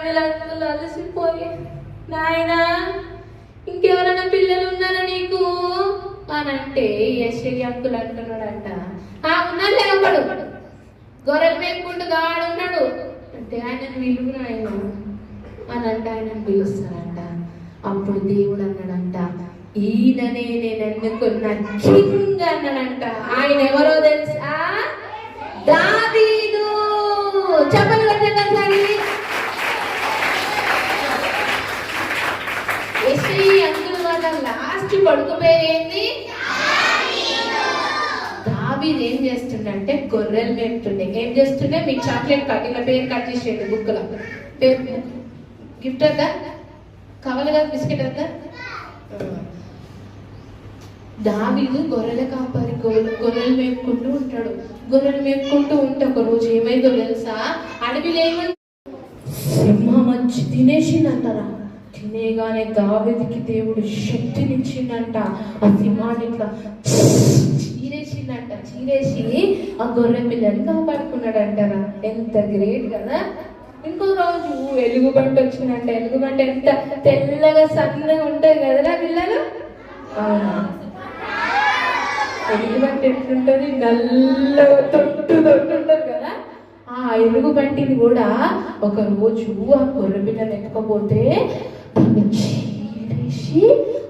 వీళ్ళందరూ అలసిపోయి, నాయనా ఇంకెవరైనా పిల్లలు ఉన్నారా నీకు అని అంటే యశ్వరి అంకుల్ అంటున్నాడంట, ఉన్నాడు లేవడు గొర్రెలు మేపుకుంటూ గాడున్నాడు అంటే ఆయనను విలువ ఆయన అని అంటే ఆయనను పిలుస్తాడంట. అప్పుడు దేవుడు అన్నాడంట, ఈయననే నేను ఎన్నుకున్న కింగ్ అన్నాడంట. ఆయన ఎవరో తెలుసా? దావీదు. చెప్పలు కట్టండి. యెషయి అంకుల్ వాళ్ళ లాస్ట్ కొడుకు పేరు ఏంది? దావీదు ఏం చేస్తుండే? గొర్రెలు మేపుతుండే. ఏం చేస్తుండే? మీకు చాక్లెట్ కట్ ఇలా పేరు కట్ చేసేది బుక్లో పేరు గిఫ్ట్ వద్దా? కావాలి కదా బిస్కెట్ వద్దా? దావీదు గొర్రెల కాపరి, గొర్రెలు మేపుకుంటూ ఉంటాడు. గొర్రెలు మేపుకుంటూ ఉంటే ఒక రోజు ఏమైందో తెలుసా? అడవిలో ఏమంటే సింహం వచ్చి తినేసిందంటారా. తినేగానే దావీదుకి దేవుడు శక్తినిచ్చిందంట. ఆ సింహాన్ని ఇట్లా చీరేసిందంట. చీరేసి ఆ గొర్రె పిల్లని కాపాడుకున్నాడంటారా. ఎంత గ్రేట్ కదా. ఇంకో రోజు ఎలుగుబంటి వచ్చిందంట. ఎలుగుబంటి ఎంత తెల్లగా సన్నగా ఉంటాయి కదరా పిల్లలు. అవునా? ఎలుగుబంటి ఎట్లుంటది? నల్లగా తొట్టు ఉంటుంది కదా. ఆ ఎలుగుబంటిని కూడా ఒక రోజు ఆ గొర్రె పిల్లని ఎత్తుకపోతే దాన్ని చీరేసి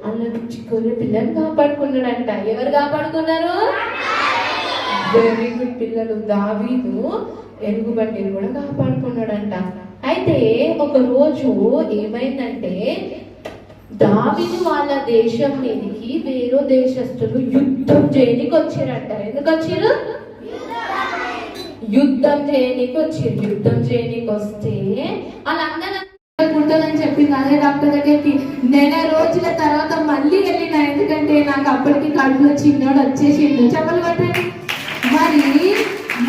అల్ల నుంచి గొర్రె పిల్లని కాపాడుకున్నాడంట. ఎవరు కాపాడుకున్నారు? వెరీ గుడ్ పిల్లలు. దావీదు ఎలుగుబంటిని కూడా కాపాడుకున్నాడంట. అయితే ఒక రోజు ఏమైందంటే దావీదు వాళ్ళ దేశం మీదకి వేరే దేశస్తులు యుద్ధం చేయడానికి వచ్చారంట. ఎందుకు వచ్చారు? యుద్ధం చేయడానికి వచ్చారు. యుద్ధం చేయడానికి వస్తే వాళ్ళందరూ ఉంటుందని చెప్పింది. అదే డాక్టర్ దగ్గరికి నెల రోజుల తర్వాత మళ్ళీ వెళ్ళిన. ఎందుకంటే నాకు అప్పటికి కడుపులో చిన్నోడు వచ్చేసిండు. చెప్పలు పట్టండి. మరి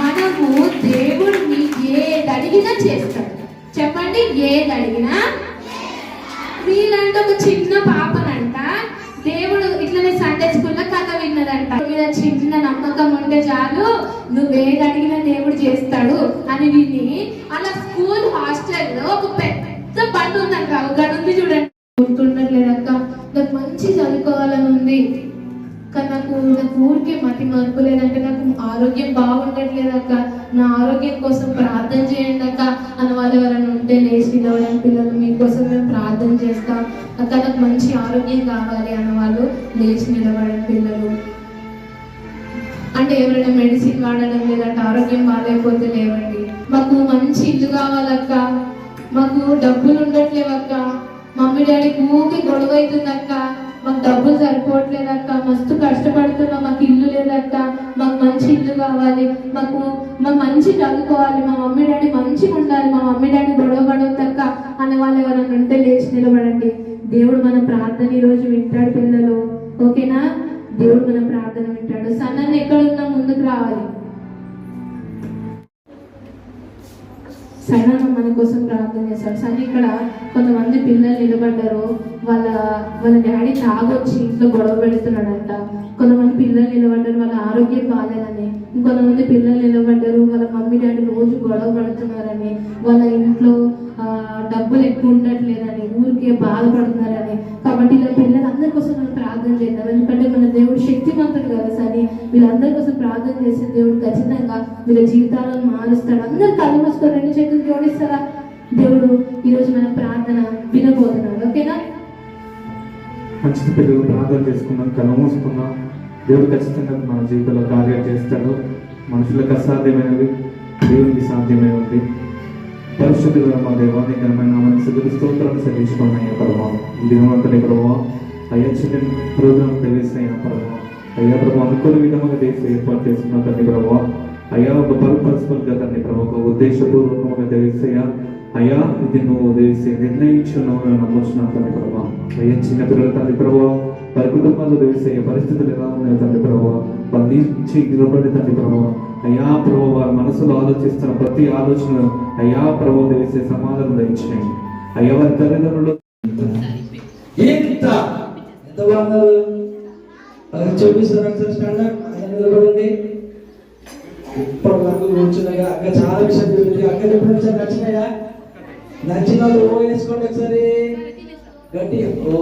మనము దేవుడిని ఏది అడిగినా చేస్తాడు. చెప్పండి, ఏది అడిగినా. వీళ్ళంటే ఒక చిన్న పాపనంట దేవుడు ఇట్లనే సండే స్కూల్లో కథ విన్నదంట. మీద చిన్న నమ్మకం ఉంటే చాలు, నువ్వేది అడిగినా దేవుడు చేస్తాడు అని విని అలా స్కూల్ హాస్టల్లో ఒక పెద్ద బండి ఉందంట. ఒక ఉంది చూడండి. గుర్తుండట్లేదక్క, నాకు మంచి చదువుకోవాలని ఉంది కానీ నాకు ఊరికే మతి మార్పు లేదంటే, నాకు ఆరోగ్యం బాగుండట్లేదక్క, నా ఆరోగ్యం కోసం ప్రార్థన చేయండి అక్క అని వాళ్ళు ఎవరైనా ఉంటే లేచి నిలవడం. పిల్లలు మీకోసం మేము ప్రార్థన చేస్తాం అక్క, నాకు మంచి ఆరోగ్యం కావాలి అన్న వాళ్ళు లేచి నిలబడడం. పిల్లలు అంటే ఎవరైనా మెడిసిన్ వాడడం లేదంటే ఆరోగ్యం బాగాలేకపోతే లేవండి. మాకు మంచి ఇల్లు కావాలక్క, మాకు డబ్బులు ఉండట్లేవక్క, మమ్మీ డాడీకి ఊరికి గొడవ అవుతుందక్క, మాకు డబ్బులు సరిపోవట్లేదక్క, మస్తు కష్టపడుతున్నాం, మాకు ఇల్లు లేదక్క, మాకు మంచి ఇల్లు కావాలి, మాకు మంచి చదువుకోవాలి, మా మమ్మీ డాడీ మంచిగా ఉండాలి, మా మమ్మీ డాడీ గొడవ పడవద్దక్క అనే వాళ్ళు ఎవరైనా ఉంటే లేచి నిలబడండి. దేవుడు మన ప్రార్థన ఈరోజు వింటాడు పిల్లలు. ఓకేనా? దేవుడు మన ప్రార్థన వింటాడు. సన్నని ఎక్కడున్నా ముందుకు రావాలి. సైనా మన కోసం ప్రార్థన చేస్తాడు. సరే ఇక్కడ కొంతమంది పిల్లలు నిలబడ్డారు. వాళ్ళ డాడీ తాగొచ్చి ఇంట్లో గొడవ పెడుతున్నాడంట. కొంతమంది పిల్లలు నిలబడ్డారు, వాళ్ళ ఆరోగ్యం బాగాలేదని. ఇంకొంతమంది పిల్లలు నిలబడ్డారు, వాళ్ళ మమ్మీ డాడీ రోజు గొడవ పడుతున్నారని, వాళ్ళ ఇంట్లో డబ్బులు ఎక్కువ ఉండట్లేదని, ఊరికే బాధపడుతున్నారని. కాబట్టి ఇలా పిల్లలందరి కోసం మనం ప్రార్థన చేద్దాం. ఎందుకంటే మన దేవుడు శక్తిమంతుడు కదా. సరే వీళ్ళందరి కోసం ప్రార్థన చేసే దేవుడు ఖచ్చితంగా వీళ్ళ జీవితాలను మారుస్తాడు. అందరు కళ్ళు మూసుకొని రెండు చేతులు జోడిస్తారా? దేవుడు ఈరోజు మన ప్రార్థన వినబోతున్నాడు. ఓకేనా? మంచి పిల్లలు ప్రార్థన చేసుకున్నాం, కళ్ళు మూసుకున్నాం. దేవుడు ఖచ్చితంగా మన జీవితంలో కార్యాలు చేస్తాడు. మనుషులకు అసాధ్యమైనది దేవునికి సాధ్యమై ఉంది. పరిశుద్ధుల మా దేవాన్ని ఘనమైన నామానికి స్తోత్రాలు చెల్లించుకున్నాయి ప్రభావం. ఈ దినవంతుని ప్రభావం అయ్యా చిన్న ప్రోగ్రాం తెలిసిన ప్రభావం అయ్యా ప్రభావం అనుకున్న విధంగా దేశం ఏర్పాటు చేసుకున్న తండ్రి ప్రభావం అయ్యా ఒక పర్పస్ఫుల్గా తండ్రి ప్రభావ ఒక ఉద్దేశపూర్వకంగా తెలిసయ్యా అయ్యా ఇది నువ్వు తెలిసి నిర్ణయించున్నావు నమ్మొచ్చిన తండ్రి ప్రభావం అయ్యా చిన్నపిల్లల తండ్రి ప్రభావం వారి కుటుంబాల్లో తెలిసయ్యా పరిస్థితులు ఎలా ఉన్నాయో తండ్రి ప్రభావ వాళ్ళ నుంచి నిలబడి తండ్రి ప్రభావం అయ్యా ప్రభావ వారి మనసులో ఆలోచిస్తున్న ప్రతి ఆలోచన అయ్యా ప్రభావ తెలిసే సమాధానం దయచేయండి. అయ్యా వారి తల్లిదండ్రులు నిలబడింది ఇప్పటి వరకు కూర్చున్నాయా అక్క చాలా విషయం చెప్పింది. అక్క ఎప్పుడు నచ్చినాయా నచ్చిన వాళ్ళు ఓ వేసుకోండి ఒకసారి గట్టి ఓ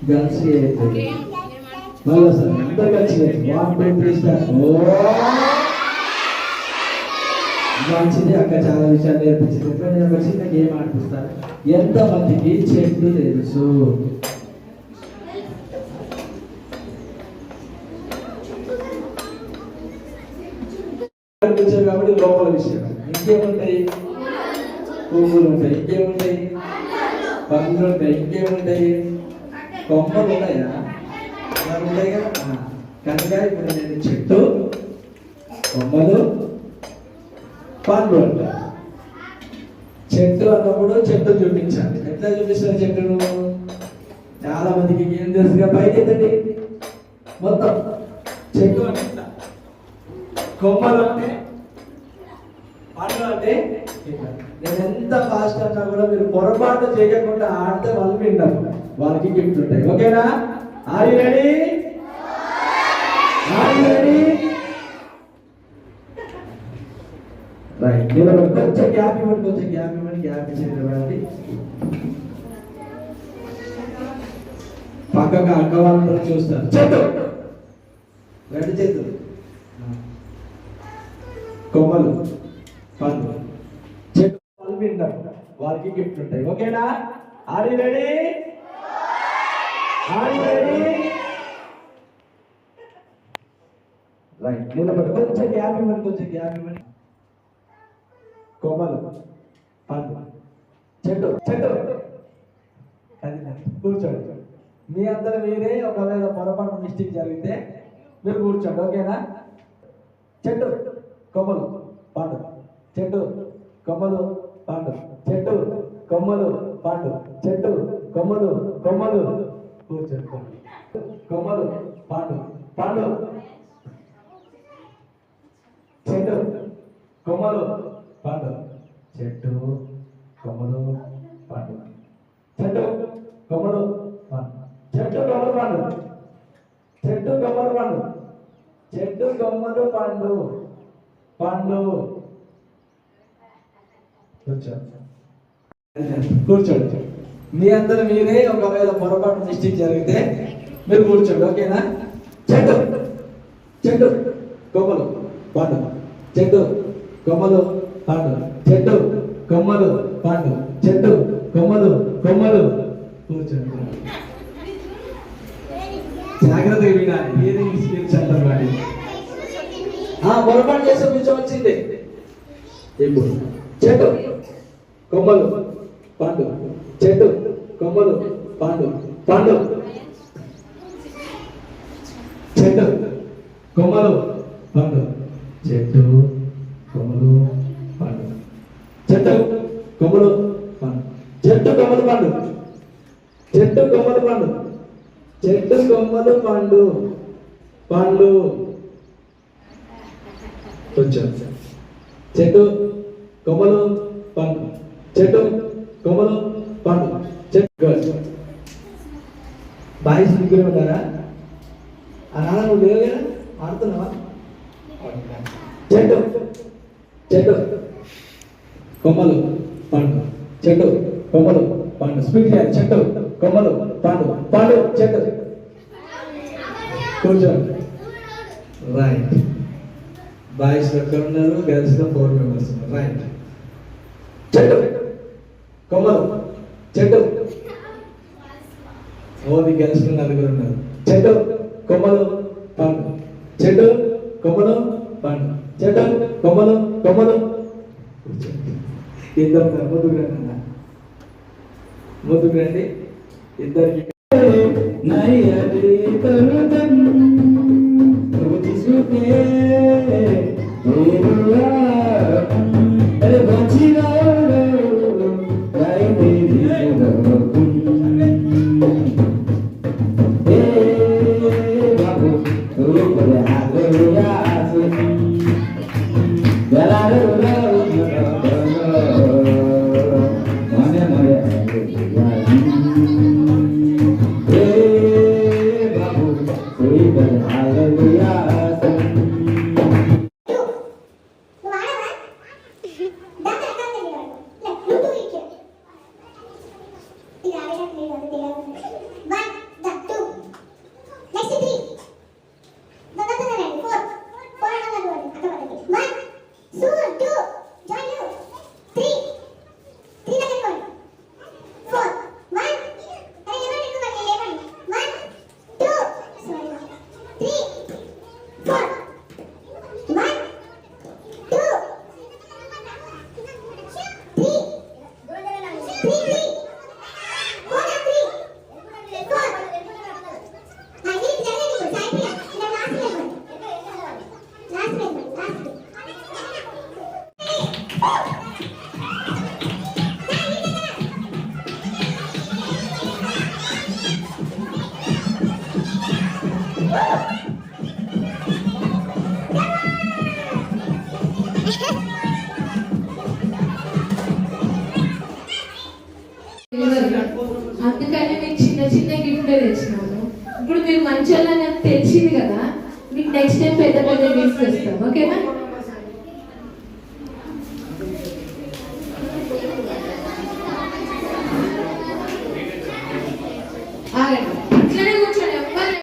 గర్ల్స్ మళ్ళీ సార్ అందరు కలిసి 1 2 3 స్టార్ట్ ఓ మంచిది అక్క చాలా విషయాలు నేర్పించింది. ఇప్పుడు నేను ఒక చిన్న గేమ్ ఆడిపిస్తాను. ఎంతమందికి చెట్లు తెలుసు? కాబట్టి లోపల విషయం ఇంకేముంటాయి? పువ్వులు ఉంటాయి, ఇంకేముంటాయి? పండ్లు ఉంటాయి, ఇంకేముంటాయి? కొమ్మలు ఉంటాయా? మరి ఉంటాయి కదా. కనుక ఇప్పుడు నేను చెట్టు, కొమ్మలు, పండ్లు అంటారు. చెట్టు అన్నప్పుడు చెట్టు చూపించాలి. ఎట్లా చూపిస్తారు చెట్టును? చాలా మందికి ఏం తెలుసుగా పైకి ఎత్తండి మొత్తం. చెట్టు అంటే ఇట్లా, కొమ్మలు అంటే, పండ్లు అంటే ఇట్లా. నేను ఎంత ఫాస్ట్ అన్నా కూడా మీరు పొరపాటు చేయకుండా ఆడితే వాళ్ళు వింటారు, వాళ్ళకి గిఫ్ట్ ఉంటాయి. ఓకేనా? Are you ready? Are you ready? Right. కొంచెం గ్యాప్ ఇవ్వండి, కొంచెం గ్యాప్ ఇవ్వండి. గ్యాప్ ఇచ్చేది పక్కగా అక్క వాళ్ళు చూస్తారు. చెట్టు, రెండు చేతులు, కొమ్మలు, పండ్లు. చెట్టు వాళ్ళు వింటారు, వాళ్ళకి గిఫ్ట్ ఉంటాయి. ఓకేనా? Are you ready? Are you ready? Right. కొంచెం గ్యాప్ ఇవ్వండి, కొంచెం గ్యాప్ ఇవ్వండి. కొమ్మలు, పండ్లు, చెట్టు, చెట్టు. కూర్చోండి. మీ అందరూ మీరే ఒకవేళ పొరపాటు మిస్టేక్ జరిగితే మీరు కూర్చోండి. ఓకేనా? చెట్టు, కొమ్మలు, పండు, చెట్టు, కొమ్మలు, పండు, చెట్టు, కొమ్మలు, పండు, చెట్టు, కొమ్మలు, కొమ్మలు. కూర్చోండి. కొమ్మలు, పండు, పండు, చెట్టు, కొమ్మలు, పండు, చెట్టు, కొమ్మలు, పండు, చెట్టు, కొమ్మలు, పండు, చెట్టు, కొమ్మలు, పండు, చెట్టు, కొమ్మలు, పండు, చెట్టు, కొమ్మలు, పండు, పండు. కూర్చోండి. మీ అందరూ మీరే ఒకవేళ పొరపాటు మిస్టేక్ జరిగితే మీరు కూర్చోండి. ఓకేనా? చెట్టు, చెట్టు, కొమ్మలు, పండు, చెట్టు, కొమ్మలు, పండు, చెట్టు, కొమ్మలు, పండు, చెట్టు, కొమ్మలు, కొమ్మలు. కూర్చోండి. జాగ్రత్తగా వినాలి. హియరింగ్ స్కిల్స్ అంటారు వాడి. పొరపాటు చేస్తే కూర్చోవచ్చింది. ఇప్పుడు చెట్టు, కొమ్మలు, పండు, చెట్టు, కొమ్మలు, పండు, పండు, చెట్టు, కొమ్మలు, పండు, చెట్టు, కొమ్మలు, పండు, చెట్టు, కొమ్మలు, పండు, చెట్టు, కొమ్మలు, పండు, చెట్టు, కొమ్మలు, పండు, చెట్టు, కొమ్మలు, పండు, పండు. కొంచెం చెట్టు, కొమ్మలు, పండు, చెట్టు, కొమ్మలు, పండు, చెట్టు. బాయ్స్ ముగ్గురు ఉన్నారా? ఆ నాన్న నువ్వు లేవు కదా, ఆడుతున్నావా? చెట్టు, చెట్టు, కొమ్మలు, పండు, చెట్టు, కొమ్మలు, పండు. స్పీడ్ చేయాలి. చెట్టు, కొమ్మలు, పండు, పండు, చెట్టు. కూర్చోండి. రైట్. బాయ్స్ ఎక్కడ ఉన్నారు? గర్ల్స్ లో 4 మెంబర్స్ ఉన్నారు. రైట్. చెట్టు, కొమ్మలు, చెట్టు. ఓన్లీ గర్ల్స్ లో 4 ఉన్నారు. చెట్టు, కొమ్మలు, పండు, చెట్టు, కొమ్మలు, పండు, చెట్టు, కొమ్మలు, కొమ్మలు. ఇద్దరు ముందుకు రండి అన్న, ముందుకు రండి. ఇద్దరికి అందుకని మీకు చిన్న చిన్న గిఫ్ట్ తెచ్చినాను. ఇప్పుడు మీరు మంచి వాళ్ళని నాకు తెలిసింది కదా, మీకు నెక్స్ట్ టైం పెద్ద పెద్ద గిఫ్ట్ ఇస్తాం. ఓకేనా? ఆగండి, ఇట్లనే కూర్చోండి. ఎవ్వరు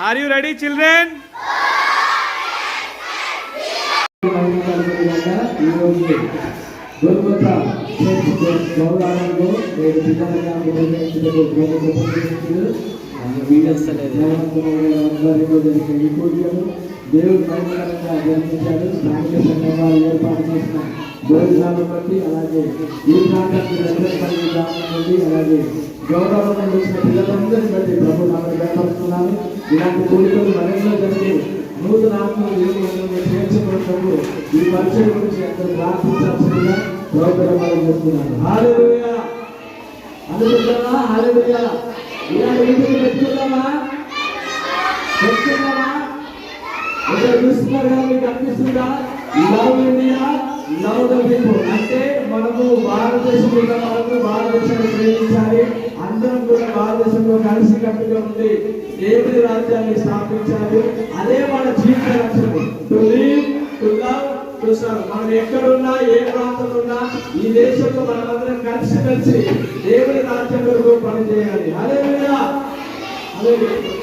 Are you ready, children? దేవుడు మహిమకరంగా జరిగించాడు. స్థానిక సంఘం వారు ఏర్పాటు చేసిన భోజనాలను బట్టి, అలాగే ఈ ప్రాంతానికి దగ్గరపల్లి గ్రామం నుండి, అలాగే గౌరవం వచ్చిన పిల్లలందరినీ బట్టి ప్రభు నామని వ్యాపరుస్తున్నాను. ఇలాంటి కోరికలు మరెన్నో జరిగి నూతన ఆత్మలు దేవుని చేర్చుకున్నప్పుడు ఈ పరిచయం గురించి అందరూ ప్రార్థించాల్సిందిగా ప్రోగ్రామాలు చేస్తున్నాను. హల్లెలూయా, అందుకుంటామా? హల్లెలూయా. ఇలాంటి ఇంటికి పెట్టుకుందామా? ఇక్కడ చూస్తున్నారు కదా, మీకు అనిపిస్తుందా? Love India, love the people. అంటే మనము భారతదేశంలో మనము భారతదేశాన్ని ప్రేమించాలి. అందరం కూడా భారతదేశంలో కలిసి కట్టుగా ఉండి దేవుని రాజ్యాన్ని స్థాపించాలి. అదే మన జీవిత లక్ష్యం. To live, to love, to serve. మనం ఎక్కడున్నా, ఏ ప్రాంతంలో ఉన్నా, ఈ దేశంలో మనమందరం కలిసి దేవుని రాజ్యం వరకు పనిచేయాలి. హల్లెలూయా, హల్లెలూయా.